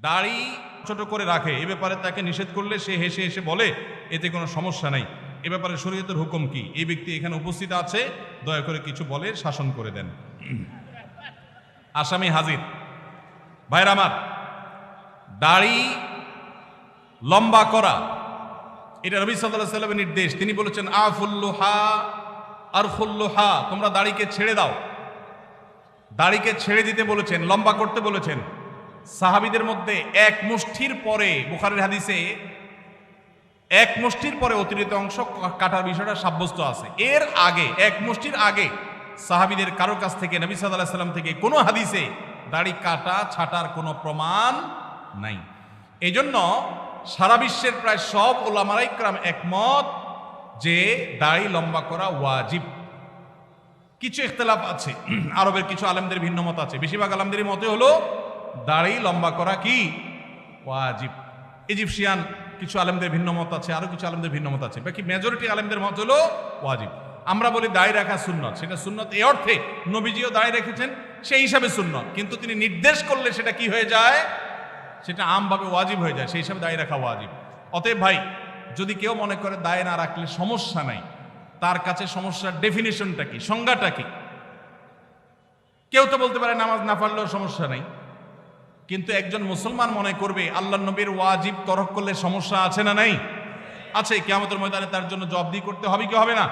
দাড়ি ছোট করে রাখে, এ ব্যাপারে তাকে নিষেধ করলে সে হেসে হেসে বলে এতে কোনো সমস্যা নাই, এ ব্যাপারে শরীয়তের হুকুম কি? এই ব্যক্তি এখানে উপস্থিত আছে, দয়া করে কিছু বলে শাসন করে দেন। আসামি হাজির। ভাইরা আমার, দাড়ি লম্বা করা এটা নবী সাল্লাল্লাহু আলাইহি ওয়াসাল্লামের নির্দেশ। তিনি বলেছেন আফুল্লুহা আরফুল্লুহা, তোমরা দাড়িকে ছেড়ে দাও। দাড়িকে ছেড়ে দিতে বলেছেন, লম্বা করতে বলেছেন। সাহাবীদের মধ্যে এক মুষ্টির পরে, বুখারীর হাদিসে এক মুষ্টির পরে অতিরিক্ত অংশ কাটার বিষয়টা সাব্যস্ত আছে। এর আগে, এক মুষ্টির আগে সাহাবীদের কারো কাছ থেকে, নবী সাল্লাল্লাহু আলাইহি ওয়াসাল্লাম থেকে কোনো হাদিসে দাড়ি কাটা ছাটার কোনো প্রমাণ নাই। এই জন্য সারা বিশ্বের প্রায় সব উলামায়ে ইকরাম একমত যে দাড়ি লম্বা করা ওয়াজিব। কিছু ইখতিলাফ আছে, আরবের কিছু আলেমদের ভিন্ন মত আছে। বেশিরভাগ আলেমদের মতে হলো দাড়ি লম্বা করা কি ওয়াজিব। ইজিপশিয়ান কিছু আলেমদের ভিন্ন মত আছে, আরো কিছু আলেমদের ভিন্ন মত আছে, বাকি মেজরিটি আলেমদের মত হলো ওয়াজিব। আমরা বলি দাড়ি রাখা সুন্নত, সেটা সুন্নত এই অর্থে নবীজিও দাড়ি রেখেছেন, সেই হিসাবে সুন্নত, কিন্তু তিনি নির্দেশ করলে সেটা কি হয়ে যায়, সেটা আমভাবে ওয়াজিব হয়ে যায়, সেই হিসাবে দাড়ি রাখা ওয়াজিব। অতএব ভাই, যদি কেউ মনে করে দাড়ি না রাখলে সমস্যা নাই, তার কাছে সমস্যার ডেফিনিশনটা কি, সংজ্ঞাটা কি? কেউ তো বলতে পারে নামাজ না পড়লেও সমস্যা নাই, কিন্তু একজন মুসলমান মনে করবে আল্লাহর নবীর ওয়াজিব তরক করলে সমস্যা আছে না নাই? আছে। কিয়ামতের ময়দানে তার জন্য জবাবদিহি করতে হবে কি হবে না?